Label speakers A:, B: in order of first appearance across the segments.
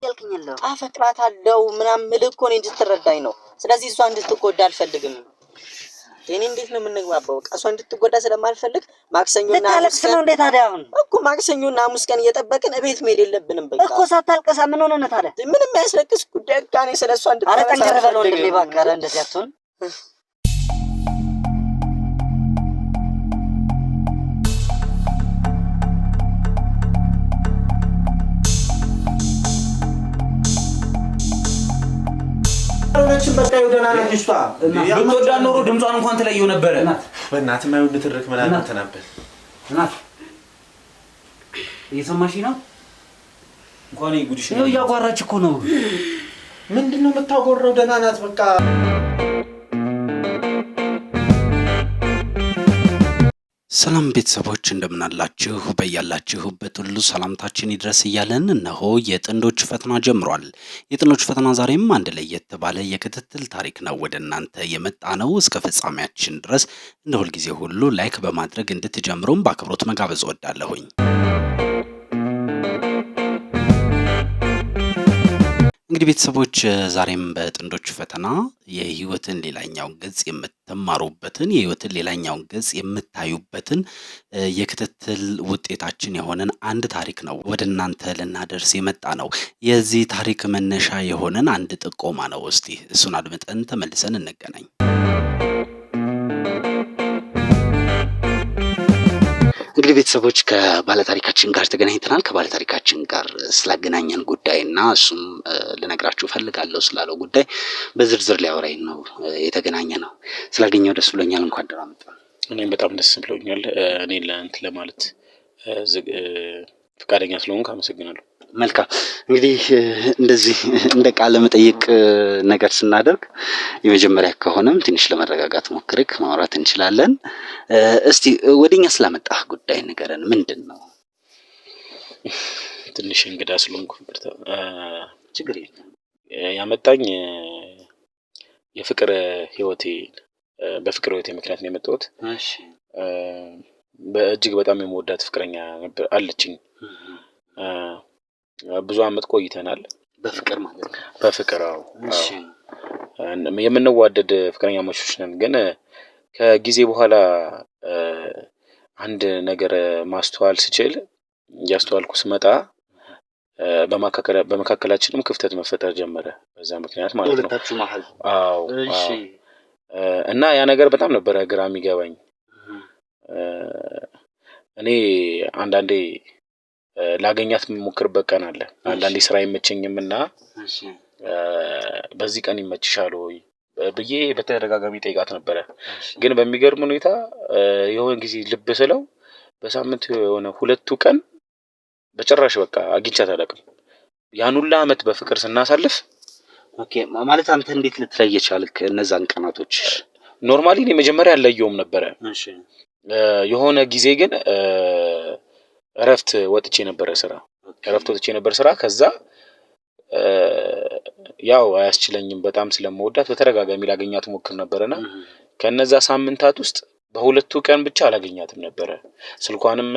A: እያልከኛለሁ
B: አፈቅራታለሁ ምናምን ምልኮ ነው እንድትረዳኝ ነው ስለዚህ እሷ እንድትጎዳ አልፈልግም እኔ እንዴት ነው የምንግባባው እሷ እንድትጎዳ ስለማልፈልግ ማክሰኞና
A: ሐሙስ ነው እንዴት አዳውን
B: እኮ ማክሰኞና ሐሙስ ቀን እየጠበቅን እቤት መሄድ የለብንም በቃ
A: እኮ ሳታልቀሳ ምን ሆነ ነው ታዲያ
B: ምንም ያስለቅስ ጉዳይ ጋር ነው ስለሷ
A: አረ ጠንከረ በለው እንደዚህ ባካረ እንደዚህ አትሆን
C: ለችን በቃ ይወደና ልጅቷ
D: ብትወዳ ኖሮ ድምጿን እንኳን ተለየው ነበር
C: በእናት ማይወድ ትርክ ምናምን ተናበል
D: እናት እየሰማሽ ነው እንኳን ይጉድሽ
A: ነው ያጓራች እኮ ነው
C: ምንድነው የምታጎረው ደህና ናት በቃ
E: ሰላም ቤተሰቦች እንደምን አላችሁ በያላችሁበት ሁሉ ሰላምታችን ይድረስ ይያለን እነሆ የጥንዶች ፈተና ጀምሯል የጥንዶች ፈተና ዛሬም አንድ ላይ የተባለ የክትትል ታሪክ ነው ወደ እናንተ የመጣ ነው እስከ ፍጻሜያችን ድረስ እንደ ሁሉ ጊዜ ሁሉ ላይክ በማድረግ እንድትጀምሩም በአክብሮት መጋበዝ ወዳለሁኝ እንግዲህ ቤተሰቦች ዛሬም በጥንዶች ፈተና የህይወትን ሌላኛው ገጽ የምትማሩበትን የህይወትን ሌላኛው ገጽ የምታዩበትን የክትትል ውጤታችን የሆነን አንድ ታሪክ ነው ወደ እናንተ ልናደርስ የመጣ ነው የዚህ ታሪክ መነሻ የሆነን አንድ ጥቆማ ነው እስቲ እሱን አድምጠን ተመልሰን እንገናኝ እንግዲህ ቤተሰቦች ከባለታሪካችን ጋር ተገናኝተናል ከባለታሪካችን ጋር ስላገናኘን ጉዳይና እሱም ልነግራችሁ ፈልጋለሁ ስላለው ጉዳይ በዝርዝር ሊያወራኝ ነው የተገናኘነው ስላገኘው ደስ ብሎኛል እንኳን ደህና መጣ
D: እኔም በጣም ደስ ብሎኛል እኔ ለአንተ ለማለት ፍቃደኛ ስለሆንክ አመሰግናለሁ
E: መልካም እንግዲህ እንደዚህ እንደ ቃል መጠየቅ ነገር ስናደርግ የመጀመሪያ ከሆነም ትንሽ ለመረጋጋት ሞክርክ ማውራት እንችላለን እስቲ ወደኛ ስለመጣህ ጉዳይ ንገረን ምንድነው
D: ትንሽ እንግዳ ስለሆንኩ
E: ችግር የለም
D: ያመጣኝ የፍቅር ህይወቴ በፍቅር ህይወቴ ምክንያት ነው የመጣሁት
E: እሺ
D: በእጅግ በጣም የምወዳት ፍቅረኛ ነበር አለችኝ ብዙ አመት ቆይተናል
E: በፍቅር ማለት ነው
D: በፍቅራው
E: እሺ
D: የምንዋደድ ፍቅረኛሞች ነን ግን ከጊዜ በኋላ አንድ ነገር ማስተዋል ሲችል ያስተዋልኩ ስመጣ በመካከላችንም ክፍተት መፈጠር ጀመረ በዛ ምክንያት ማለት ነው
E: ሁለታችሁ መሃል
D: አዎ
E: እሺ
D: እና ያ ነገር በጣም ነበር ግራ የሚገባኝ እኔ አንዳንዴ ላገኛት የምሞክርበት ቀን አለ አንዳንዴ ስራ ይመቸኝምና
E: እሺ
D: በዚህ ቀን ይመችሻል ወይ ብዬ በተደጋጋሚ ጠይቃት ነበር ግን በሚገርም ሁኔታ የሆነ ጊዜ ልብ ስለው በሳምንት የሆነ ሁለቱ ቀን በጭራሽ በቃ አግኝቻት አላውቅም ያን ሁሉ አመት በፍቅር ስናሳልፍ
E: ኦኬ ማለት አንተ እንዴት ልትለይ ቻልክ እነዛን ቀናቶች
D: ኖርማሊ እኔ መጀመሪያ አለየውም ነበር
E: እሺ
D: የሆነ ጊዜ ግን እረፍት ወጥቼ ነበር ስራ ከዛ ያው አያስችለኝም በጣም ስለምወዳት በተረጋጋሚ ላገኛት ሞክር ነበርና ከነዛ ሳምንታት ውስጥ በሁለቱ ቀን ብቻ አላገኛትም ነበር ስልኳንም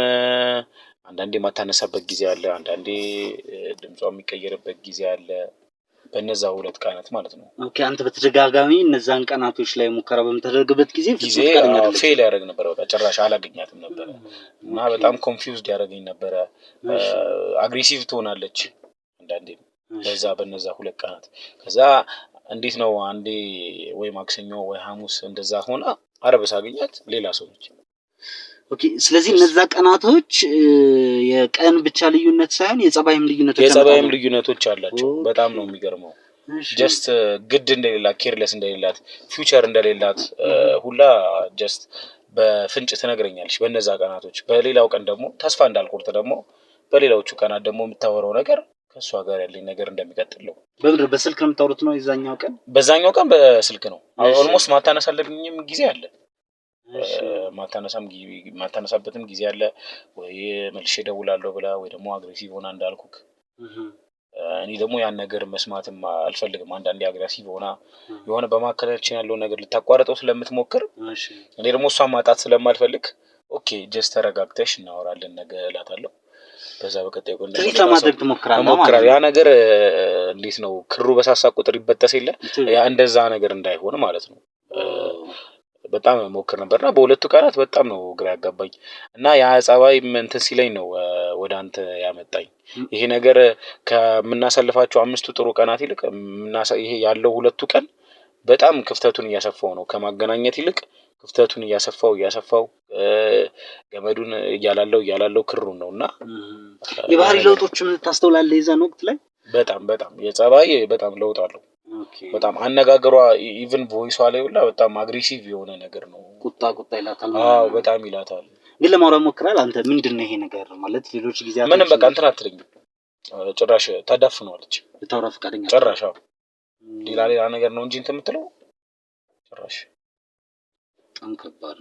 D: አንዳንዴ ማታነሳበት ጊዜ አለ አንዳንዴ ድምጿ የሚቀየርበት ጊዜ አለ በነዛ ሁለት ቀናት ማለት ነው
E: ኦኬ አንተ በተደጋጋሚ እነዛን ቀናቶች ላይ ሙከራ በመተደረገበት ጊዜ
D: ፌል ያደርግ ነበር በቃ ጭራሽ አላገኛትም ነበር እና በጣም ኮንፊውዝድ ያደርገኝ ነበር አግሬሲቭ ትሆናለች አንዳንዴ በነዛ ሁለት ቀናት ከዛ እንዴት ነው አንዴ ወይ ማክሰኞ ወይ ሐሙስ እንደዛ ሆና አረብስ አገኛት ሌላ ሰው ነች
E: ኦኬ ስለዚህ እነዛ ቀናቶች የቀን ብቻ ልዩነት ሳይሆን የጸባይም ልዩነቶች
D: አላቸው በጣም ነው የሚገርመው ጀስት ግድ እንደሌላ ኬርለስ እንደሌላት ፊውቸር እንደሌላት ሁላ ጀስት በፍንጭ ተነግረኛለች በነዛ ቀናቶች በሌላው ቀን ደግሞ ተስፋ እንዳልቆርጥ ደግሞ በሌላዎቹ ቀናት ደግሞ የምታወራው ነገር ከሷ ጋር ያለኝ ነገር እንደሚቀጥል ነው
E: በስልክ ነው የምታወሩት ነው
D: በዛኛው ቀን በስልክ ነው ኦልሞስት ማታነሳለብኝም ጊዜ አለ ማታነሳበትም ጊዜ አለ ወይ መልሼ ደውላለሁ ብላ ወይ ደግሞ አግሬሲቭ ሆና እንዳልኩክ እኔ ደግሞ ያን ነገር መስማትም አልፈልግም አንዳንዴ አግሬሲቭ ሆና የሆነ በማከላችን ያለው ነገር ልታቋርጠው ስለምትሞክር እኔ ደግሞ እሷን ማጣት ስለማልፈልግ ኦኬ ጀስት ተረጋግተሽ እናወራለን ነገ እላታለሁ በዛ በቀጣይ ቆንጆ
A: ትሪት ለማድረግ ትሞክራለህ ማለት ነው።
D: ያ ነገር እንዴት ነው ክሩ በሳሳ ቁጥር ይበጠስ የለ ያ እንደዛ ነገር እንዳይሆን ማለት ነው። በጣም ሞክር ነበርና በሁለቱ ቀናት በጣም ነው ግራ ያጋባኝ እና ያ ጸባይ እንትን ሲለኝ ነው ወደ አንተ ያመጣኝ። ይሄ ነገር ከምናሳልፋቸው 5 ጥሩ ቀናት ይልቅ ይሄ ያለው ሁለቱ ቀን በጣም ክፍተቱን እያሰፋው ነው። ከማገናኘት ይልቅ ክፍተቱን እያሰፋው ገመዱን እያላለው ክሩን ነውና
A: የባህሪ ለውጦችን ታስተውላለህ የዛን ወቅት ላይ
D: በጣም የጸባይ በጣም ለውጥ አለው። በጣም አነጋገሯ ኢቭን ቮይሷ ላይ ሁላ በጣም አግሬሲቭ የሆነ ነገር ነው።
A: ቁጣ ይላታል።
D: አዎ በጣም ይላታል።
A: ግን ለማውራት ሞክራል። አንተ ምንድነው ይሄ ነገር ማለት ሌሎች ጊዜያት
D: ምንም በቃ እንትን አትለኝም። ጭራሽ ታዳፍነዋለች።
A: ልታወራ ፈቃደኛ
D: ጭራሽ ሌላ ነገር ነው እንጂ እንትን የምትለው ጭራሽ
A: በጣም ከባድ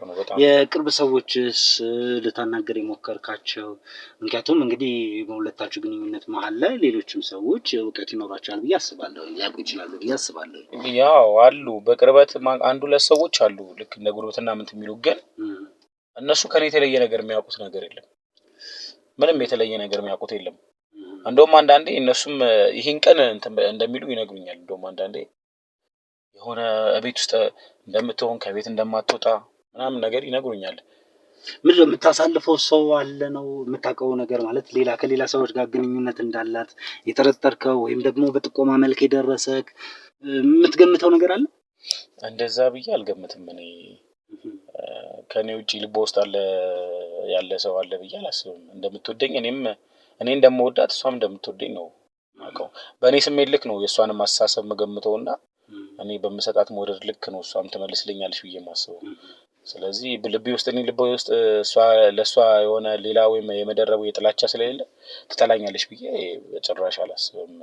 A: ነው
D: በጣም።
A: የቅርብ ሰዎችስ ልታናገር የሞከርካቸው? ምክንያቱም እንግዲህ በሁለታችሁ ግንኙነት መሀል ላይ ሌሎችም ሰዎች እውቀት ይኖራቸዋል ብዬ አስባለሁ፣ ሊያውቁ ይችላሉ ብዬ አስባለሁ።
D: ያው አሉ በቅርበት አንዱ ለሰዎች አሉ ልክ እንደ ጉርብትና ምን የሚሉ ግን እነሱ ከኔ የተለየ ነገር የሚያውቁት ነገር የለም። ምንም የተለየ ነገር የሚያውቁት የለም። እንደውም አንዳንዴ እነሱም ይሄን ቀን እንደሚሉ ይነግሩኛል። እንደውም አንዳንዴ የሆነ ቤት ውስጥ እንደምትሆን ከቤት እንደማትወጣ ምናምን ነገር ይነግሩኛል።
A: ምንድነው የምታሳልፈው ሰው አለ ነው የምታውቀው ነገር ማለት ሌላ ከሌላ ሰዎች ጋር ግንኙነት እንዳላት የጠረጠርከው ወይም ደግሞ በጥቆማ መልክ የደረሰክ የምትገምተው ነገር አለ?
D: እንደዛ ብዬ አልገምትም። እኔ ከኔ ውጪ ልቦ ውስጥ ያለ ሰው አለ ብዬ አላስብም። እንደምትወደኝ እኔ እንደምወዳት እሷም እንደምትወደኝ ነው ማውቀው። በእኔ ስሜት ልክ ነው የእሷንም አስተሳሰብ መገምተውና እኔ በመሰጣት መውደድ ልክ ነው እሷም ትመልስልኛለች ብዬ ማስበው። ስለዚህ ልቤ ውስጥ እሷ ለእሷ የሆነ ሌላ ወይም የመደረቡ የጥላቻ ስለሌለ ትጠላኛለች ብዬ ጭራሽ አላስብም።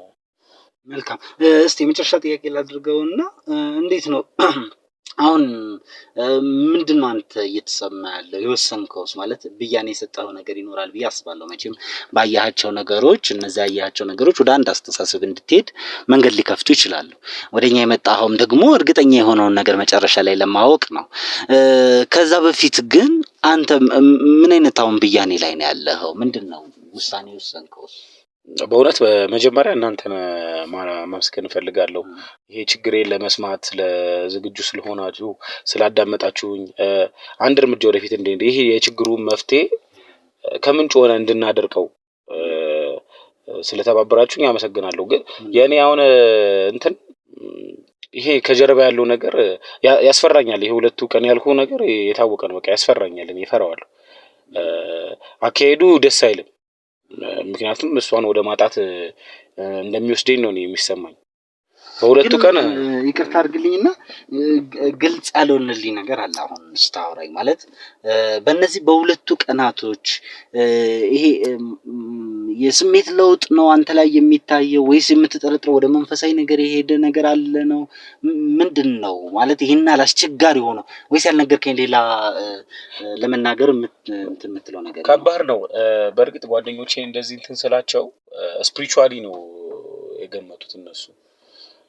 A: መልካም። እስቲ የመጨረሻ ጥያቄ ላድርገውና እንዴት ነው አሁን ምንድነው አንተ እየተሰማ ያለው የወሰንከውስ? ማለት ብያኔ የሰጠው ነገር ይኖራል ብዬ አስባለሁ። መቼም ባያያቸው ነገሮች እነዚያ ያያቸው ነገሮች ወደ አንድ አስተሳሰብ እንድትሄድ መንገድ ሊከፍቱ ይችላሉ። ወደኛ የመጣኸውም ደግሞ እርግጠኛ የሆነውን ነገር መጨረሻ ላይ ለማወቅ ነው። ከዛ በፊት ግን አንተ ምን አይነት አሁን ብያኔ ላይ ነው ያለኸው? ምንድነው ውሳኔ ወሰንከውስ?
D: በእውነት በመጀመሪያ እናንተን ማመስገን እፈልጋለሁ። ይሄ ችግሬን ለመስማት ለዝግጁ ስለሆናችሁ ስላዳመጣችሁኝ አንድ እርምጃ ወደፊት እንደ ይሄ የችግሩ መፍትሄ ከምንጭ ሆነ እንድናደርቀው ስለተባበራችሁኝ አመሰግናለሁ። ግን የኔ አሁን ይሄ ከጀርባ ያለው ነገር ያስፈራኛል። ይሄ ሁለቱ ቀን ያልኩ ነገር የታወቀ ነው። በቃ ያስፈራኛል። እኔ እፈራዋለሁ። አካሄዱ ደስ አይልም። ምክንያቱም እሷን ወደ ማጣት እንደሚወስደኝ ነው የሚሰማኝ። በሁለቱ ቀን
A: ይቅርታ አድርግልኝና ግልጽ ያልሆነልኝ ነገር አለ አሁን ስታወራኝ። ማለት በእነዚህ በሁለቱ ቀናቶች ይሄ የስሜት ለውጥ ነው አንተ ላይ የሚታየው ወይስ የምትጠረጥረው ወደ መንፈሳዊ ነገር የሄደ ነገር አለ ነው? ምንድነው ማለት ይሄን አስቸጋሪ ሆኖ ወይስ ያልነገርከኝ ሌላ ለመናገር የምትለው ነገር?
D: ከባድ ነው። በእርግጥ ጓደኞቼ እንደዚህ እንትን ስላቸው ስፒሪቹዋሊ ነው የገመቱት እነሱ።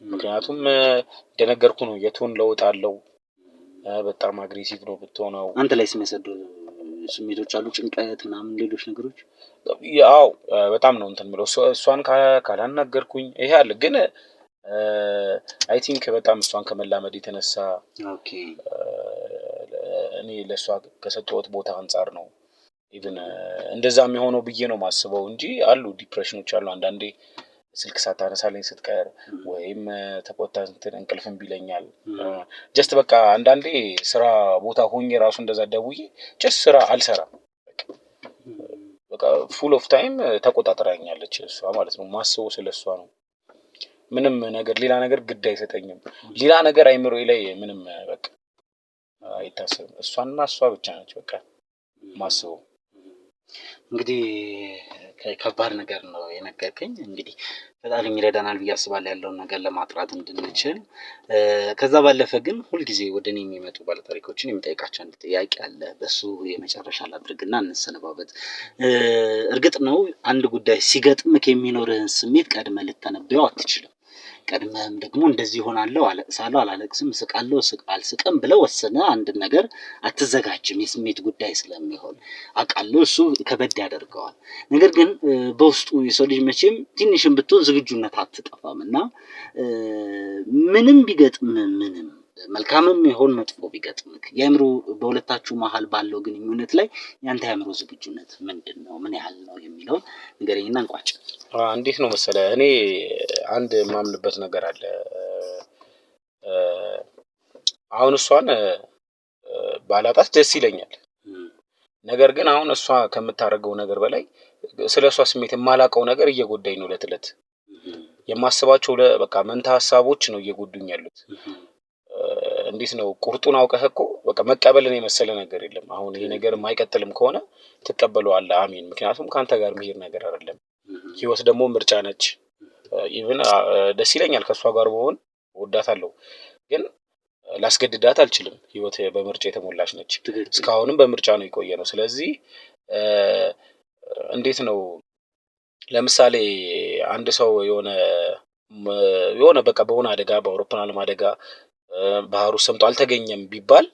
D: ምክንያቱም እንደነገርኩ ነው የቶን ለውጥ አለው። በጣም አግሬሲቭ ነው ብትሆነው።
A: አንተ ላይ የሚሰዱ ስሜቶች አሉ፣ ጭንቀት ምናምን ሌሎች ነገሮች?
D: ያው በጣም ነው እንትን ምለው እሷን ካላናገርኩኝ ይሄ አለ። ግን አይ ቲንክ በጣም እሷን ከመላመድ የተነሳ እኔ ለእሷ ከሰጠሁት ቦታ አንጻር ነው ኢቭን እንደዛ የሚሆነው ብዬ ነው ማስበው እንጂ አሉ ዲፕሬሽኖች አሉ። አንዳንዴ ስልክ ሳታነሳለኝ ስትቀር ወይም ተቆጣ እንቅልፍም ቢለኛል። ጀስት በቃ አንዳንዴ ስራ ቦታ ሆኜ ራሱ እንደዛ ደውዬ ጀስት ስራ አልሰራም። በቃ ፉል ኦፍ ታይም ተቆጣጥራኛለች እሷ ማለት ነው። ማስበው ስለሷ ነው። ምንም ነገር ሌላ ነገር ግድ አይሰጠኝም። ሌላ ነገር አይምሮዬ ላይ ምንም በቃ አይታሰብም። እሷና እሷ ብቻ ነች በቃ ማስበው።
A: እንግዲህ ከባድ ነገር ነው የነገርከኝ። እንግዲህ በጣም ይረዳናል ብዬ አስባለሁ ያለውን ነገር ለማጥራት እንድንችል። ከዛ ባለፈ ግን ሁልጊዜ ወደ እኔ የሚመጡ ባለታሪኮችን የሚጠይቃቸው አንድ ጥያቄ አለ። በሱ የመጨረሻ ላድርግና እንሰነባበት። እርግጥ ነው አንድ ጉዳይ ሲገጥምክ የሚኖርህን ስሜት ቀድመህ ልትተነብየው አትችልም። ቀድመም ደግሞ እንደዚህ ሆናለሁ አለቅሳለሁ አላለቅስም ስቃለሁ አልስቅም ብለው ወሰነ አንድ ነገር አትዘጋጅም የስሜት ጉዳይ ስለሚሆን አቃለው እሱ ከበድ ያደርገዋል ነገር ግን በውስጡ የሰው ልጅ መቼም ትንሽም ብትሆን ዝግጁነት አትጠፋምና ምንም ቢገጥም ምንም መልካምም ይሁን መጥፎ ቢገጥምክ የአእምሮ በሁለታችሁ መሃል ባለው ግንኙነት ላይ ያንተ የአእምሮ ዝግጁነት ምንድነው ምን ያህል ነው የሚለው ንገረኝና እንቋጭ
D: እንዴት ነው መሰለ እኔ አንድ ማምንበት ነገር አለ አሁን እሷን ባላጣት ደስ ይለኛል ነገር ግን አሁን እሷ ከምታረገው ነገር በላይ ስለሷ ስሜት የማላቀው ነገር እየጎዳኝ ነው ለትለት የማስባቸው በቃ መንታ ሐሳቦች ነው እየጎዱኝ ያሉት እንዴት ነው ቁርጡን አውቀህኮ በቃ መቀበልን የመሰለ ነገር የለም አሁን ይሄ ነገር የማይቀጥልም ከሆነ ተቀበለዋለህ አሜን ምክንያቱም ካንተ ጋር መሄድ ነገር አይደለም ህይወት ደግሞ ምርጫ ነች ኢቭን ደስ ይለኛል ከሷ ጋር በሆን ወዳታለሁ ግን ላስገድዳት አልችልም ህይወት በምርጫ የተሞላች ነች እስካሁንም በምርጫ ነው የቆየነው ስለዚህ እንዴት ነው ለምሳሌ አንድ ሰው የሆነ በቃ በሆነ አደጋ በአውሮፕላን አደጋ ባህሩ ሰምጦ አልተገኘም ቢባል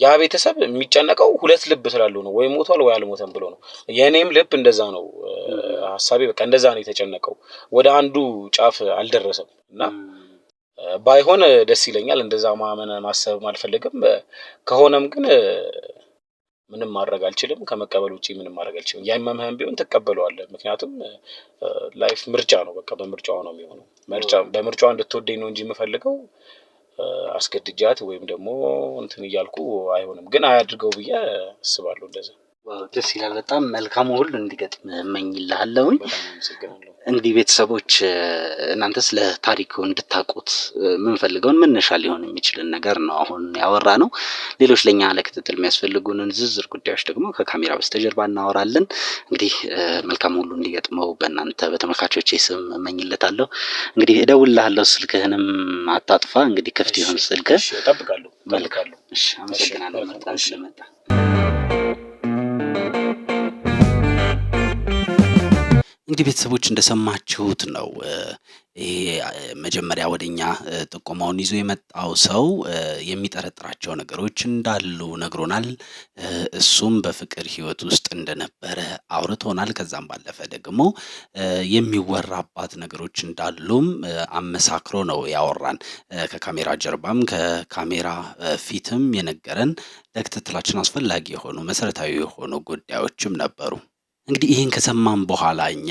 D: ያ ቤተሰብ የሚጨነቀው ሁለት ልብ ስላለው ነው ወይ ሞቷል ወይ አልሞተም ብሎ ነው የኔም ልብ እንደዛ ነው ሐሳቤ በቃ እንደዛ ነው የተጨነቀው ወደ አንዱ ጫፍ አልደረሰም እና ባይሆን ደስ ይለኛል እንደዛ ማሰብ አልፈልግም ከሆነም ግን ምንም ማድረግ አልችልም ከመቀበል ውጪ ምንም ማድረግ አልችልም ያይመምህም ቢሆን ተቀበለዋለህ ምክንያቱም ላይፍ ምርጫ ነው በቃ በምርጫው ነው የሚሆነው በምርጫው እንድትወደኝ ነው እንጂ የምፈልገው አስገድጃት ወይም ደግሞ እንትን ይያልኩ አይሆንም ግን አያድርገው ብዬ አስባለሁ እንደዛ
A: ደስ ይላል በጣም መልካም ሁሉ እንዲገጥም እመኝልሃለሁኝ እንግዲህ ቤተሰቦች እናንተ ስለ ታሪኩ እንድታቁት ምን ፈልገውን መነሻ ሊሆን የሚችል ነገር ነው አሁን ያወራነው ሌሎች ለኛ ለክትትል የሚያስፈልጉንን ዝርዝር ጉዳዮች ደግሞ ከካሜራ በስተጀርባ እናወራለን እንግዲህ መልካም ሁሉ እንዲገጥመው በእናንተ በተመልካቾቼ ስም እመኝልታለሁ እንግዲህ እደውልልሃለሁ ስልክህንም አታጥፋ እንግዲህ ክፍት ይሁን ስልክህ
D: እሺ እጠብቃለሁ
A: እሺ አመሰግናለሁ በጣም ስለመጣ
E: እንግዲህ ቤተሰቦች እንደሰማችሁት ነው መጀመሪያ ወደኛ ጥቆማውን ይዞ የመጣው ሰው የሚጠረጥራቸው ነገሮች እንዳሉ ነግሮናል እሱም በፍቅር ህይወት ውስጥ እንደነበረ አውርቶናል ከዛም ባለፈ ደግሞ የሚወራባት ነገሮች እንዳሉም አመሳክሮ ነው ያወራን ከካሜራ ጀርባም ከካሜራ ፊትም የነገረን ለክትትላችን አስፈላጊ የሆኑ መሰረታዊ የሆኑ ጉዳዮችም ነበሩ እንግዲህ ይሄን ከሰማን በኋላ እኛ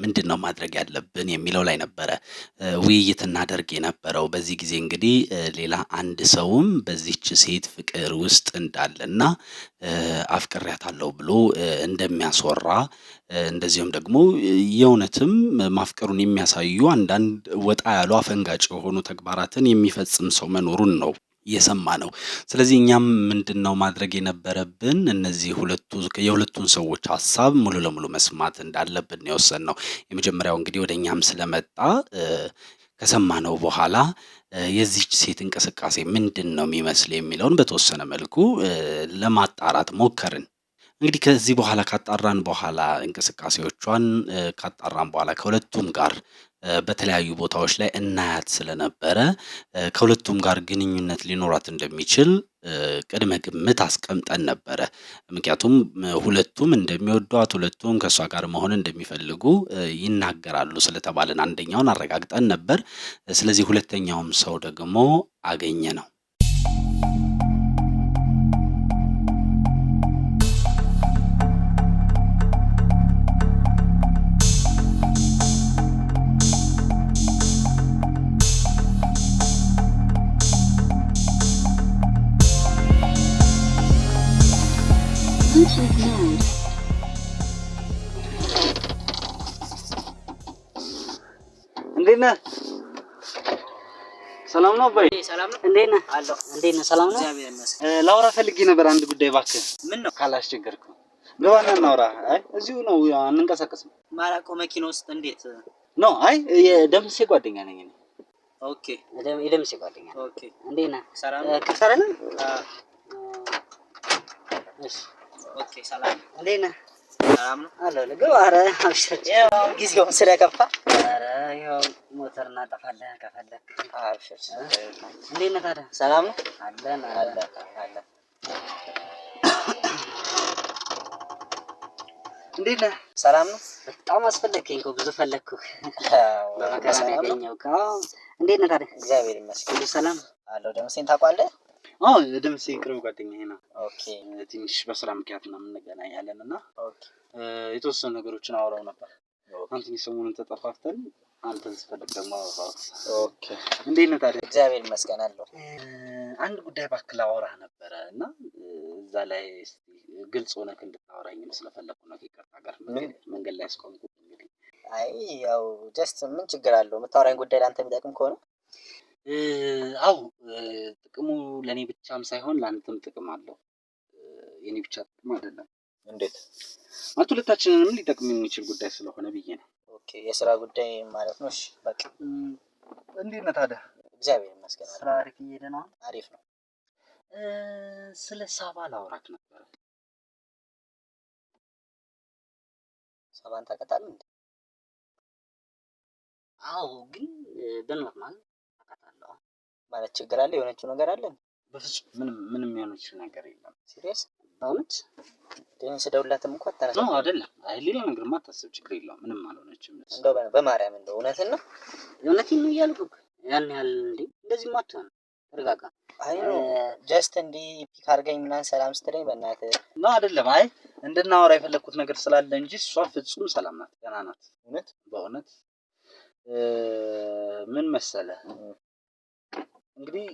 E: ምንድነው ማድረግ ያለብን የሚለው ላይ ነበረ ውይይት እናደርግ የነበረው በዚህ ጊዜ እንግዲህ ሌላ አንድ ሰውም በዚህች ሴት ፍቅር ውስጥ እንዳለና አፍቅሪያታለሁ ብሎ እንደሚያስወራ እንደዚሁም ደግሞ የእውነትም ማፍቀሩን የሚያሳዩ አንዳንድ ወጣ ያሉ አፈንጋጭ የሆኑ ተግባራትን የሚፈጽም ሰው መኖሩን ነው የሰማነው ስለዚህ እኛም ምንድነው ማድረግ የነበረብን እነዚህ የሁለቱን ሰዎች ሐሳብ ሙሉ ለሙሉ መስማት እንዳለብን የወሰንነው የመጀመሪያው እንግዲህ ወደኛም ስለመጣ ከሰማነው በኋላ የዚህች ሴት እንቅስቃሴ ምንድነው የሚመስል የሚለውን በተወሰነ መልኩ ለማጣራት ሞከርን እንግዲህ ከዚህ በኋላ ካጣራን በኋላ እንቅስቃሴዎቿን ካጣራን በኋላ ከሁለቱም ጋር በተለያዩ ቦታዎች ላይ እናያት ስለነበረ ከሁለቱም ጋር ግንኙነት ሊኖራት እንደሚችል ቅድመ ግምት አስቀምጠን ነበረ ምክንያቱም ሁለቱም እንደሚወዷት ሁለቱም ከሷ ጋር መሆን እንደሚፈልጉ ይናገራሉ ስለተባለን አንደኛውን አረጋግጠን ነበር ስለዚህ ሁለተኛውም ሰው ደግሞ አገኘ ነው
A: እንዴት ነህ ሰላም ነው ባይ
B: ሰላም ነው
A: እንዴት ነህ
B: አለው
A: እንዴት ነህ ሰላም ነው
B: እግዚአብሔር ይመስገን
A: ላውራ ፈልጌ ነበር አንድ ጉዳይ እባክህ
B: ምን ነው
A: ካላስቸገርኩ ገባና እናውራ አይ እዚሁ ነው አንንቀሳቀስም
B: ማራቆ መኪና ውስጥ እንዴት
A: ነው አይ የደምሴ ጓደኛ ነኝ እኔ
B: ኦኬ
A: የደምሴ ጓደኛ
B: ኦኬ
A: እንዴት ነህ
B: ሰላም
A: ከሰራና
B: እሺ ኦኬ ሰላም እንዴት ነህ ሰላም ነው አለው ለገው አረ አብሽር ያው ጊዜው ስለከፋ አረ ያው ሞተር እናጠፋለን ከፈለክ አብሽር እንዴት ነህ ታዲያ ሰላም ነው አለን እንዴት ነህ ሰላም ነው በጣም አስፈለከኝ እኮ ብዙ ፈለኩህ በመከራ ነው ያገኘሁህ እንዴት ነህ ታዲያ እግዚአብሔር ይመስገን ሁሉ ሰላም አለው ደምሴን ታውቃለህ
A: አዎ ደምሴ ቅርብ ጓደኛዬ ነው
B: ኦኬ
A: ትንሽ በስራ ምክንያት ነው የምንገናኛለን እና ኦኬ የተወሰኑ ነገሮችን አወራው ነበር አንተ ሰሞኑን ተጠፋፍተን አንተን ስፈልግ ደግሞ ኦኬ እንዴት ነህ ታዲያ
B: እግዚአብሔር ይመስገን አለው
A: አንድ ጉዳይ ባክል አወራህ ነበረ እና እዛ ላይ ግልጽ ሆነህ እንድታወራኝ ስለፈለኩ ነው ከይቅርታ ጋር መንገድ ላይ አስቆምኩ እንግዲህ
B: አይ ያው ጀስት ምን ችግር አለው የምታወራኝ ጉዳይ ላንተ የሚጠቅም ከሆነ
A: አው ጥቅሙ ለኔ ብቻም ሳይሆን ላንተም ጥቅም አለው የኔ ብቻ ጥቅም አይደለም
D: እንዴት
A: ማለት ሁለታችንንም ሊጠቅም የሚችል ጉዳይ ስለሆነ ብዬ ነው
B: ኦኬ የሥራ ጉዳይ ማለት ነው እሺ በቃ
A: እንዴት ነህ ታዲያ
B: እግዚአብሔር ይመስገን
A: ስራ አሪፍ እየሄደ ነው
B: አሪፍ ነው
A: ስለ ሳባ ላውራክ ነበር
B: ሳባን ታውቃታለህ እንዴ
A: አዎ ግን በኖርማል አውቃታለሁ
B: ማለት ችግር አለ የሆነችው ነገር አለ
A: በፍጹም ምንም የሆነችው ነገር የለም
B: ሲሪየስ በእውነት ደንስ ደውላትም እንኳን አታነሳ
A: ነው አይደለም አይ ሌላ ነገርማ አታስብ ችግር የለውም ምንም አልሆነችም
B: እንደው በማርያም እንደው እውነትን ነው
A: እውነቴን ነው እያልኩህ ያን ያህል እንዴ እንደዚህ ማትሆን ተረጋጋ
B: አይ ነው ጀስት እንዲ ፒክ አድርገኝ ምናምን ሰላም ስትለኝ በእናትህ
A: ነው አይደለም አይ እንድናወራ የፈለኩት ነገር ስላለ እንጂ እሷ ፍጹም ሰላም ናት ገና ናት እውነት በእውነት ምን መሰለህ እንግዲህ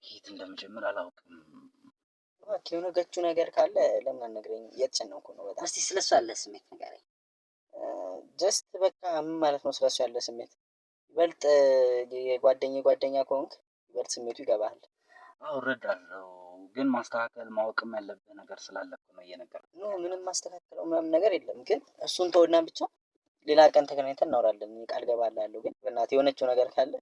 A: የት እንደምጀምር አላውቅም
B: የሆነ ገቹ ነገር ካለ ለምን አነግረኝ እየተጨነኩ ነው በጣም
A: እስቲ ስለሷ ያለ ስሜት ንገረኝ
B: ጀስት በቃ ምን ማለት ነው ስለሱ ያለ ስሜት ይበልጥ የጓደኛ ከሆንክ ይበልጥ ስሜቱ ይገባል
A: አዎ እረዳለሁ ግን ማስተካከል ማወቅም ያለብህ ነገር ስላለ ነው እየነገርኩህ
B: ነው ምንም ማስተካከለው ምንም ነገር የለም ግን እሱን ተወና ብቻ ሌላ ቀን ተገናኝተን እናወራለን ቃል ገባላለሁ ግን በእናትህ የሆነችው ነገር ካለ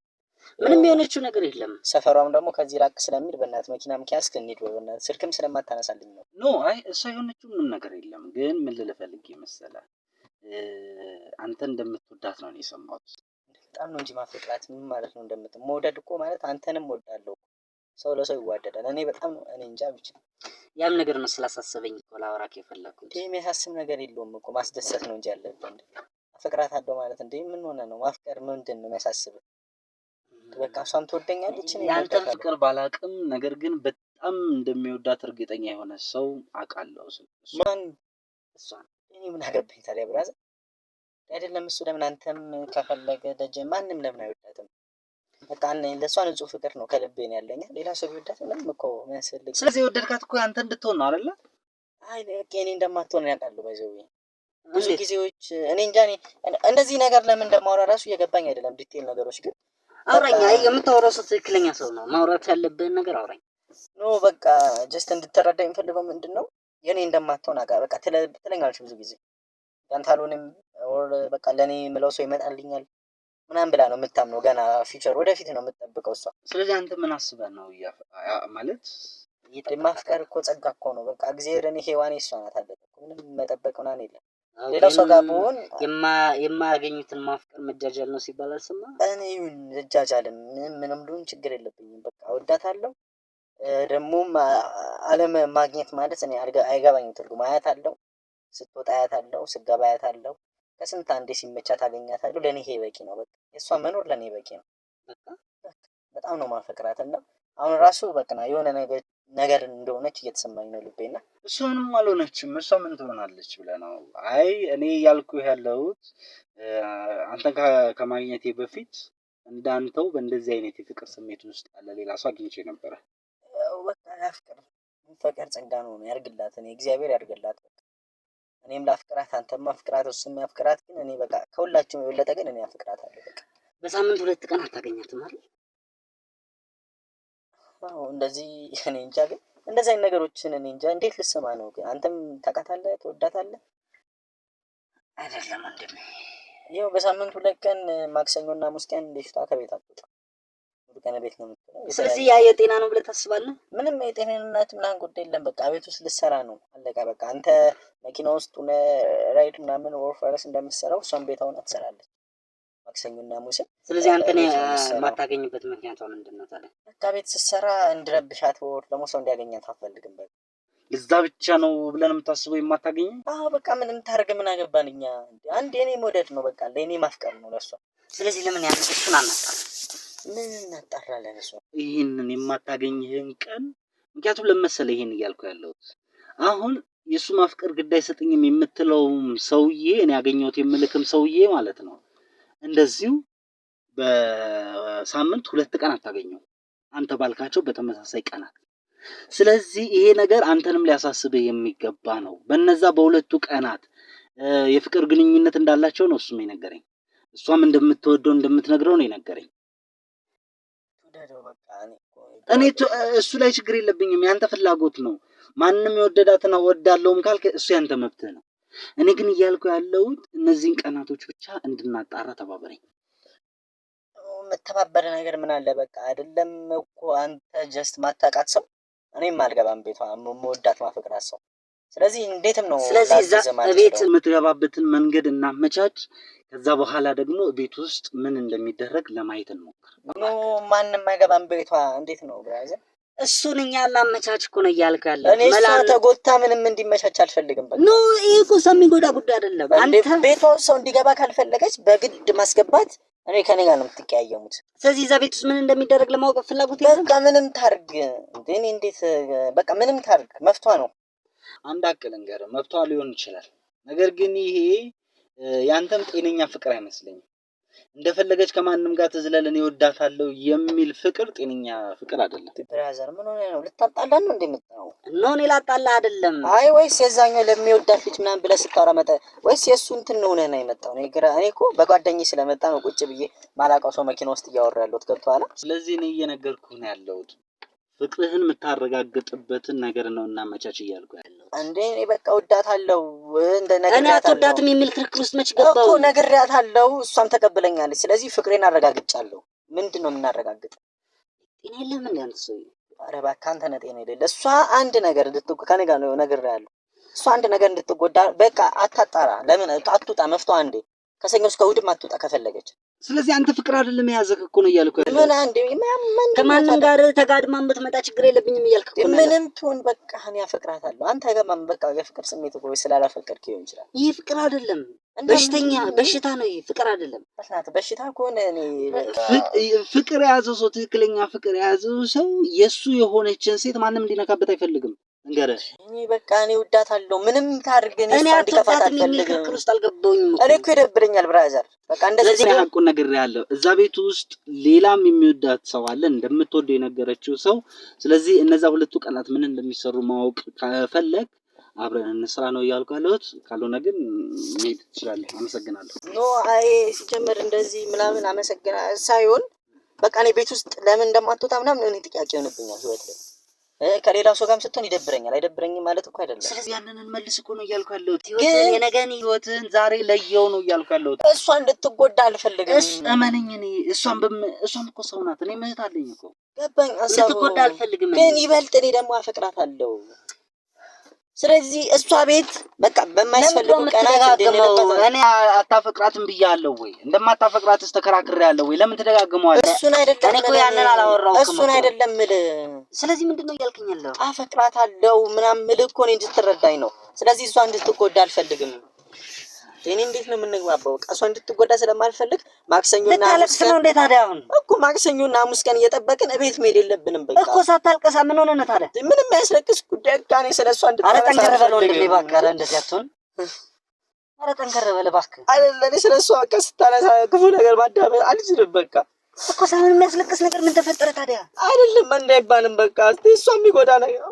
B: ምንም የሆነችው ነገር የለም ሰፈሯም ደግሞ ከዚህ ራቅ ስለሚል በእናትህ መኪና ምክንያት እንሂድ በእናትህ ስልክም ስለማታነሳልኝ ነው
A: ኖ አይ እሷ የሆነችው ምንም ነገር የለም ግን ምን ልልህ ፈልጌ መሰለህ አንተ እንደምትወዳት ነው የሰማሁት
B: በጣም ነው እንጂ ማፍቅራት ምን ማለት ነው እንደምትመውደድ እኮ ማለት አንተንም ወዳለሁ ሰው ለሰው ይዋደዳል እኔ በጣም ነው እኔ እንጃ ብቻ ያም ነገር ነው ስላሳሰበኝ እኮ ላወራክ የፈለኩት የሚያሳስብ ነገር የለውም እኮ ማስደሰት ነው እንጂ ያለብህ እንዴ አፍቅራታለሁ ማለት እንዴ ምን ሆነ ነው ማፍቀር ምንድን ነው የሚያሳስብህ በቃ እሷም ትወደኛለች እኔ
A: ያንተ ፍቅር ባላቅም ነገር ግን በጣም እንደሚወዳት እርግጠኛ የሆነ ሰው አውቃለሁ
B: ማን እሷ እኔ ምን አገባኝ ታዲያ ብራዘር አይደለም እሱ ለምን አንተም ከፈለገ ደጀ ማንም ለምን አይወዳትም በቃ እኔ ለሷ ንጹህ ፍቅር ነው ከልቤ ነው ያለኝ ሌላ ሰው ቢወዳት ምንም እኮ የሚያስፈልግ ስለዚህ የወደድካት እኮ አንተ እንድትሆን ነው አይደለ አይ እኔ እንደማትሆን ያውቃሉ ባይዘው ብዙ ጊዜዎች እኔ እንጃ እንደዚህ ነገር ለምን እንደማወራ ራሱ እየገባኝ አይደለም ዲቴል ነገሮች ግን አውራኝ አይ የምታወራው ሰው ትክክለኛ ሰው ነው ማውራት ያለብህን ነገር አውራኝ ኖ በቃ ጀስት እንድትረዳኝ የምፈልገው ምንድነው የኔ እንደማትሆን አውቃ በቃ ትለኛለች ብዙ ጊዜ ያንታሉንም ኦር በቃ ለኔ ምለው ሰው ይመጣልኛል ምናምን ብላ ነው የምታምነው ገና ፊቸር ወደፊት ነው የምትጠብቀው እሷ ስለዚህ አንተ ምን አስበህ ነው ማለት ማፍቀር እኮ ጸጋ እኮ ነው በቃ እግዚአብሔር እኔ ሄዋኔ እሷ ናት አለ ምንም መጠበቅ ምናምን የለም ሌላው ሰው ጋር ብሆን የማያገኙትን ማፍቀር መጃጃል ነው ሲባል አልሰማህም እኔ መጃጃልም ምንም ሉን ችግር የለብኝም በቃ እወዳታለሁ ደግሞም ዓለም ማግኘት ማለት እኔ አይገባኝም ትርጉም አያታለሁ ስትወጣ አያታለሁ ስገባ አያታለሁ ከስንት አንዴ ሲመቻት አገኛታለሁ ለኔ ይሄ በቂ ነው በቃ የሷ መኖር ለኔ በቂ ነው በጣም ነው ማፈቅራትና አሁን ራሱ በቃ የሆነ ነገር እንደሆነች እየተሰማኝ ነው ልቤና እሱ ምንም አልሆነችም እሷ ምን ትሆናለች ብለህ ነው አይ እኔ ያልኩህ ያለሁት አንተ ከማግኘቴ በፊት እንዳንተው በእንደዚህ አይነት የፍቅር ስሜት ውስጥ ያለ ሌላ ሰው አግኝቼ ነበር በቃ ፍቅር ጸጋ ነው ያርግላት እኔ እግዚአብሔር ያርግላት በቃ እኔም ላፍቅራት አንተም አፍቅራት እሱም ያፍቅራት ግን እኔ በቃ ከሁላችንም የበለጠ ግን እኔ አፍቅራታለሁ በቃ በሳምንት 2 ቀን አታገኛትም አይደል አዎ እንደዚህ እኔ እንጃ ግን እንደዚህ አይነት ነገሮችን እኔ እንጃ እንዴት ልሰማ ነው ግን አንተም ታውቃታለህ ትወዳታለህ አይደለም ወንድሜ ይኸው በሳምንት 2 ቀን ማክሰኞና ሐሙስ ቀን ልጅቷ ከቤት አትወጣም ቀን ቤት ነው የምትለው።
F: ስለዚህ ያ የጤና ነው ብለህ ታስባለህ?
B: ምንም የጤንነት ምናምን ጉዳይ የለም። በቃ ቤት ውስጥ ልትሰራ ነው አለቃ። በቃ አንተ መኪና ውስጥ ሆነ ራይድ ምናምን ወር ፈረስ እንደምትሰራው እሷም ቤት ሆና ትሰራለች ማክሰኞና ሐሙስ።
F: ስለዚህ አንተ ነው የማታገኝበት ምክንያት ምንድን ነው ታዲያ?
B: በቃ ቤት ስትሰራ እንድረብሻት ወር ደግሞ ሰው እንዲያገኛት አትፈልግም። በቃ
A: እዛ ብቻ ነው ብለን የምታስበው የማታገኝ?
B: አዎ በቃ ምንም ታርግ ምን አገባን እኛ። አንድ የኔ መውደድ ነው በቃ ለኔ ማፍቀር ነው ለሷ።
F: ስለዚህ ለምን ያን እሱን አናጣራ?
B: ምን እናጣራለን? እሱ
A: ይሄንን የማታገኝህን ቀን ምክንያቱም ለመሰለ ይሄን እያልኩ ያለሁት አሁን የሱ ማፍቀር ግዳይ ሰጥኝም የምትለውም ሰውዬ እኔ ያገኘሁት የምልክም ሰውዬ ማለት ነው እንደዚሁ በሳምንት 2 ቀን አታገኘው አንተ ባልካቸው በተመሳሳይ ቀናት። ስለዚህ ይሄ ነገር አንተንም ሊያሳስብህ የሚገባ ነው። በነዛ በሁለቱ ቀናት የፍቅር ግንኙነት እንዳላቸው ነው እሱም የነገረኝ። እሷም እንደምትወደው እንደምትነግረው ነው የነገረኝ። እኔ እሱ ላይ ችግር የለብኝም፣ ያንተ ፍላጎት ነው። ማንንም የወደዳትና ወዳለውም ካልክ እሱ ያንተ መብትህ ነው። እኔ ግን እያልኩ ያለሁት እነዚህን ቀናቶች ብቻ እንድናጣራ ተባበረኝ።
B: መተባበር ነገር ምን አለ? በቃ አይደለም እኮ አንተ ጀስት ማታውቃት ሰው እኔም አልገባም ቤቷ መወዳት ማፈቅራት ሰው። ስለዚህ እንዴትም ነው
F: ስለዚህ እዛ ቤት
A: የምትገባበትን መንገድ እናመቻች። ከዛ በኋላ ደግሞ ቤት ውስጥ ምን እንደሚደረግ ለማየት እንሞክር።
B: ማንንም አይገባም ቤቷ እንዴት ነው ብራዘር?
F: እሱን እኛ እናመቻች እኮ ነው እያልኩ ያለው።
B: እኔ እሷ ተጎታ ምንም እንዲመቻች አልፈልግም። በቃ
F: ኖ ይሄ እኮ ሰው የሚጎዳ ጉዳይ አይደለም።
B: አንተ ቤቷ ሰው እንዲገባ ካልፈለገች በግድ ማስገባት እኔ ከኔ ጋር ነው የምትቀያየሙት።
F: ስለዚህ እዛ ቤት ውስጥ ምን እንደሚደረግ ለማወቅ ፍላጎት የለም።
B: በቃ ምንም ታርግ እኔ እንዴት በቃ ምንም ታርግ መፍቷ ነው።
A: አንድ አቅል እንገር መብቷ ሊሆን ይችላል። ነገር ግን ይሄ ያንተም ጤነኛ ፍቅር አይመስለኝም። እንደፈለገች ከማንም ጋር ተዝለለን ይወዳታለው የሚል ፍቅር ጤነኛ ፍቅር አይደለም።
B: ብራዘር ምን ሆነ ነው? ልታጣላን ነው እንደምትጣው?
F: ኖ እኔ ላጣላ አይደለም።
B: አይ ወይስ የዛኛው ለሚወዳት ልጅ ምናምን ብለህ ስታወራ መጣ ወይስ የሱ እንትን ነው ነው የመጣው? እኔ እኮ በጓደኛዬ ስለመጣ ነው ቁጭ ብዬ ማላውቀው ሰው መኪና ውስጥ እያወራ ያለሁት ገብቶሃል?
A: ስለዚህ እኔ እየነገርኩህ ነው ያለሁት ፍቅርህን የምታረጋግጥበትን ነገር ነው እናመቻች እያልኩ ያለው።
B: እንዴ እኔ በቃ ወዳታለሁ እንደ ነገር
F: እኔ አትወዳትም የሚል ክርክር ውስጥ መች ገባው
B: እኮ ነግሬያታለሁ። እሷም ተቀበለኛለች። ስለዚህ ፍቅሬን አረጋግጫለሁ። ምንድነው የምናረጋግጠው?
F: ጤና የለም እንዴ አንተ ሰው?
B: ኧረ እባክህ አንተ ነህ ጤና የሌለ። እሷ አንድ ነገር ከኔ ጋር ነው ነግሬያለሁ። እሷ አንድ ነገር እንድትጎዳ በቃ አታጣራ። ለምን አትውጣ? መፍቷ አንዴ ከሰኞ እስከ እሑድም አትውጣ ከፈለገች።
A: ስለዚህ አንተ ፍቅር አይደለም የያዘህ እኮ ነው እያልኩ ያለው።
B: ምን አንዴ
F: ከማንም ጋር ተጋድማን ብትመጣ ችግር የለብኝም እያልክ እኮ ነው።
B: ምንም ትሁን በቃ እኔ አፈቅራታለሁ። አንተ አይገባም። በቃ የፍቅር ስሜት እኮ ስላላፈቀድክ ይሆን ይችላል።
F: ይህ ፍቅር አይደለም፣ በሽታ ነው። ይህ ፍቅር አይደለም።
B: በሽታ ከሆነ እኔ
A: ፍቅር የያዘው ሰው ትክክለኛ ፍቅር የያዘው ሰው የሱ የሆነችን ሴት ማንም እንዲነካበት አይፈልግም። እንገረህ
B: እኔ በቃ እኔ ወዳታለሁ። ምንም ታርግ እኔ እሷ እንዲከፋት አልፈልግም።
F: ክርክር ውስጥ አልገባሁኝም።
B: እኔ እኮ ይደብረኛል ብራዘር። በቃ እንደዚህ
A: ነው ሐቁን ነግሬሃለሁ። እዛ ቤት ውስጥ ሌላም የሚወዳት ሰው አለ እንደምትወደው የነገረችው ሰው። ስለዚህ እነዛ ሁለቱ ቀናት ምን እንደሚሰሩ ማወቅ ከፈለግ አብረን እንስራ ነው እያልኩ ያለሁት። ካልሆነ ግን መሄድ ትችላለህ። አመሰግናለሁ።
B: ኖ አይ ሲጀመር እንደዚህ ምናምን አመሰግናለሁ ሳይሆን በቃ እኔ ቤት ውስጥ ለምን እንደማትወጣ ምናምን እኔ ጥያቄ ይሆንብኛል ህይወት ላይ ከሌላ ሰው ጋርም ስትሆን ይደብረኛል። አይደብረኝም ማለት እኮ አይደለም።
A: ስለዚህ ያንንን መልስ እኮ ነው እያልኩ ያለሁት። የነገን ህይወትን ዛሬ ለየው ነው እያልኩ ያለሁት።
B: እሷ እንድትጎዳ አልፈልግም።
A: እመነኝ። እኔ እሷም እኮ ሰው ናት። እኔ እህት አለኝ እኮ
B: ገባኝ።
F: እንድትጎዳ አልፈልግም።
B: ግን ይበልጥ እኔ ደግሞ አፈቅራታለሁ። ስለዚህ እሷ ቤት በቃ በማይፈልጉ ቀናት
A: እኔ አታፈቅራትም ብያለሁ ወይ? እንደማታፈቅራትስ ተከራክሬያለሁ ወይ? ለምን ትደጋግመዋለህ?
B: እሱን አይደለም
F: እኔ እኮ ያንን አላወራሁም።
B: እሱን አይደለም የምልህ።
F: ስለዚህ ምንድነው እያልከኝ ያለው?
B: አፈቅራታለሁ ምናምን የምልህ እኮ እኔ እንድትረዳኝ ነው። ስለዚህ እሷ እንድትጎዳ አልፈልግም። እኔ እንዴት ነው የምንግባባው? እሷ እንድትጎዳ ስለማልፈልግ ማክሰኞና ሐሙስ
F: ነው እንዴ ታዲያ? አሁን
B: እኮ ማክሰኞና ሐሙስ ቀን እየጠበቅን እቤት መሄድ የለብንም። በቃ
F: እኮ ሳታልቀሳ ምን ሆነ ነው ታዲያ?
B: ምንም ያስለቅስ ጉዳይ ካኔ ስለሷ እንድትጠራ።
F: ኧረ ጠንከር በል ወንድሜ እባክህ። ኧረ እንደዚህ አትሆን። ኧረ ጠንከር በል እባክህ።
B: አይደለ እኔ ስለሷ በቃ ስታነሳ ክፉ ነገር ማዳመጥ አልችልም። በቃ
F: እኮ ሳይሆን የሚያስለቅስ ነገር ምን ተፈጠረ ታዲያ?
B: አይደለም እንዳይባልም በቃ እሷ የሚጎዳ ነገር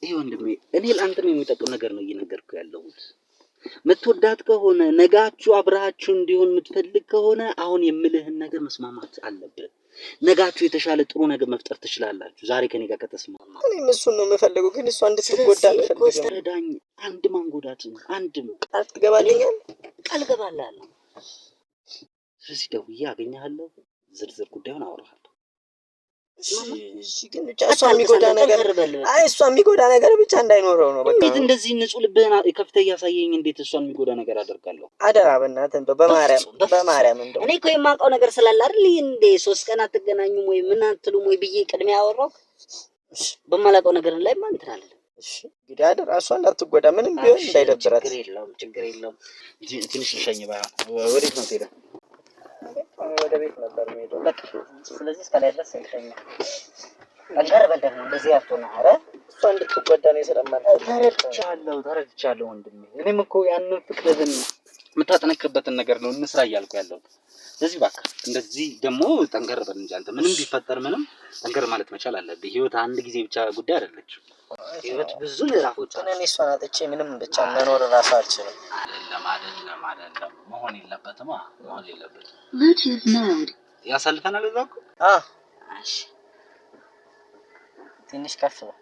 A: ይሄ ወንድሜ እኔ ለአንተም የሚጠቅም ነገር ነው እየነገርኩ ያለሁት። ምትወዳት ከሆነ ነጋችሁ አብራችሁ እንዲሆን የምትፈልግ ከሆነ አሁን የምልህን ነገር መስማማት አለብህ። ነጋችሁ የተሻለ ጥሩ ነገር መፍጠር ትችላላችሁ ዛሬ ከኔ ጋር ከተስማማ።
B: እኔም እሱን ነው የምፈልገው፣ ግን እሷ እንድትጎዳ አልፈልግም።
A: ተረዳኝ። አንድ ማንጎዳት አንድም
B: ቃል ትገባልኛል?
F: ቃል ገባላለሁ።
A: ስለዚህ ደውዬ አገኘሃለሁ፣ ዝርዝር ጉዳዩን አወራሃለሁ።
B: እሺ ግን ብቻ እሷ የሚጎዳ ነገር እሷ የሚጎዳ ነገር ብቻ እንዳይኖረው ነው። በቃ
A: እንዴት እንደዚህ ንጹህ ልብህን ከፍተህ እያሳየኝ እንዴት እሷን የሚጎዳ ነገር አደርጋለሁ?
B: አደራ በእናትህ እንደው በማርያም እንደው
F: እኔ እኮ የማውቀው ነገር ስላለ አይደል እንዴ 3 ቀን አትገናኙም ወይ ምን አትሉም ወይ ብዬ ቅድሚያ ያወራው በማላውቀው ነገር ላይ ማን ትላለ?
B: እሺ እንግዲህ አደራ እሷ እንዳትጎዳ ምንም ቢሆን እንዳይደብራት።
A: ችግር የለውም። ትንሽ ልሸኝ ባይሆን ወዴት ነው የምትሄደው?
B: ወደ ቤት ነበር የምሄደው።
F: በቃ ስለዚህ እስከላይ ድረስ ይተኛል። አገር በልደህ ነው እንደዚህ ያልኩና አረ
B: እሷ እንድትጎዳ ነው ስለማንፈልግ።
A: ተረድቻለሁ ወንድሜ። እኔም እኮ ያንን ፍቅርህን የምታጠነክርበትን ነገር ነው እንስራ እያልኩ ያለው። ስለዚህ በቃ እንደዚህ ደግሞ ጠንከር በል እንጂ አንተ ምንም ቢፈጠር ምንም ጠንከር ማለት መቻል አለብህ። ህይወት አንድ ጊዜ ብቻ ጉዳይ አይደለችም። ህይወት ብዙ ምዕራፎች አሉ።
B: እኔ እሷን አጥቼ ምንም ብቻ መኖር እራሱ አልችልም።
A: አይደለም መሆን የለበትም። Bluetooth mode ያሳልፈናል እዛ እኮ።
B: እሺ ትንሽ ከፍ በል።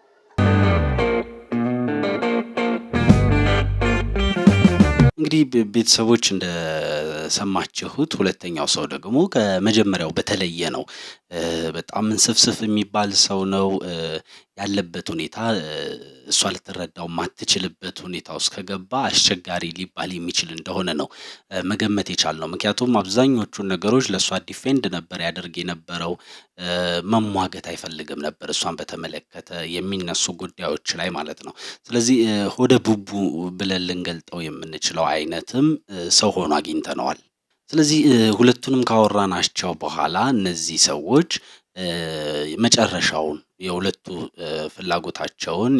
E: እንግዲህ ቤተሰቦች እንደሰማችሁት ሁለተኛው ሰው ደግሞ ከመጀመሪያው በተለየ ነው። በጣም እንስፍስፍ የሚባል ሰው ነው። ያለበት ሁኔታ እሷ ልትረዳው ማትችልበት ሁኔታ ውስጥ ከገባ አስቸጋሪ ሊባል የሚችል እንደሆነ ነው መገመት የቻልነው። ምክንያቱም አብዛኞቹን ነገሮች ለእሷ ዲፌንድ ነበር ያደርግ የነበረው። መሟገት አይፈልግም ነበር እሷን በተመለከተ የሚነሱ ጉዳዮች ላይ ማለት ነው። ስለዚህ ሆደ ቡቡ ብለን ልንገልጠው የምንችለው አይነትም ሰው ሆኖ አግኝተነዋል። ስለዚህ ሁለቱንም ካወራናቸው በኋላ እነዚህ ሰዎች መጨረሻውን የሁለቱ ፍላጎታቸውን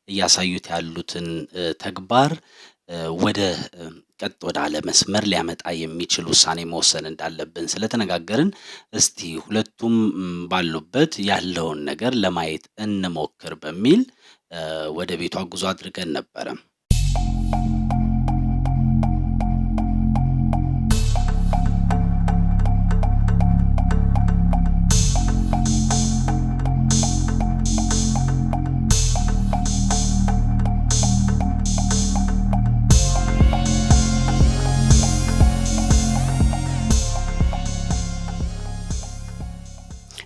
E: እያሳዩት ያሉትን ተግባር ወደ ቀጥ ወዳለ መስመር ሊያመጣ የሚችል ውሳኔ መወሰን እንዳለብን ስለተነጋገርን እስቲ ሁለቱም ባሉበት ያለውን ነገር ለማየት እንሞክር በሚል ወደ ቤቷ ጉዞ አድርገን ነበረ።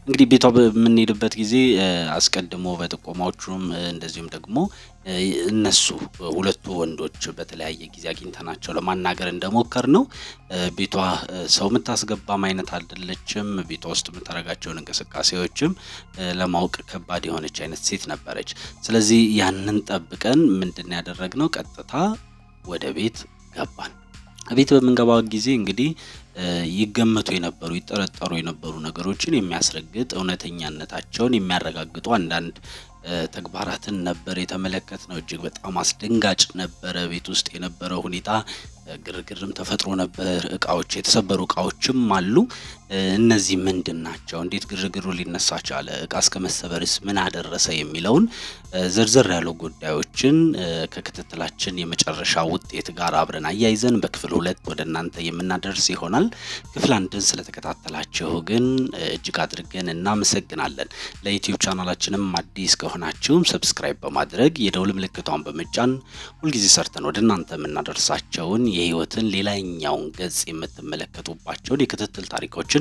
E: እንግዲህ ቤቷ በምንሄድበት ጊዜ አስቀድሞ በጥቆማዎቹም እንደዚሁም ደግሞ እነሱ ሁለቱ ወንዶች በተለያየ ጊዜ አግኝተናቸው ለማናገር እንደሞከርነው ቤቷ ሰው የምታስገባም አይነት አይደለችም። ቤቷ ውስጥ የምታደርጋቸውን እንቅስቃሴዎችም ለማወቅ ከባድ የሆነች አይነት ሴት ነበረች። ስለዚህ ያንን ጠብቀን ምንድን ያደረግነው ቀጥታ ወደ ቤት ገባን። ቤት በምንገባ ጊዜ እንግዲህ ይገመቱ የነበሩ ይጠረጠሩ የነበሩ ነገሮችን የሚያስረግጥ እውነተኛነታቸውን የሚያረጋግጡ አንዳንድ ተግባራትን ነበር የተመለከትነው። እጅግ በጣም አስደንጋጭ ነበረ። ቤት ውስጥ የነበረው ሁኔታ ግርግርም ተፈጥሮ ነበር። እቃዎች የተሰበሩ እቃዎችም አሉ። እነዚህ ምንድን ናቸው? እንዴት ግርግሩ ሊነሳ ቻለ? እቃ እስከ መሰበርስ ምን አደረሰ? የሚለውን ዝርዝር ያሉ ጉዳዮችን ከክትትላችን የመጨረሻ ውጤት ጋር አብረን አያይዘን በክፍል 2 ወደ እናንተ የምናደርስ ይሆናል። ክፍል 1ን ስለተከታተላችሁ ግን እጅግ አድርገን እናመሰግናለን። ለዩቲዩብ ቻናላችንም አዲስ ከሆናችሁም ሰብስክራይብ በማድረግ የደውል ምልክቷን በመጫን ሁልጊዜ ሰርተን ወደ እናንተ የምናደርሳቸውን የህይወትን ሌላኛውን ገጽ የምትመለከቱባቸውን የክትትል ታሪኮችን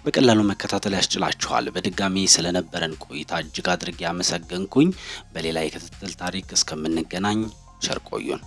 E: በቀላሉ መከታተል ያስችላችኋል። በድጋሚ ስለነበረን ቆይታ እጅግ አድርጌ አመሰግንኩኝ። በሌላ የክትትል ታሪክ እስከምንገናኝ ቸር ቆዩን።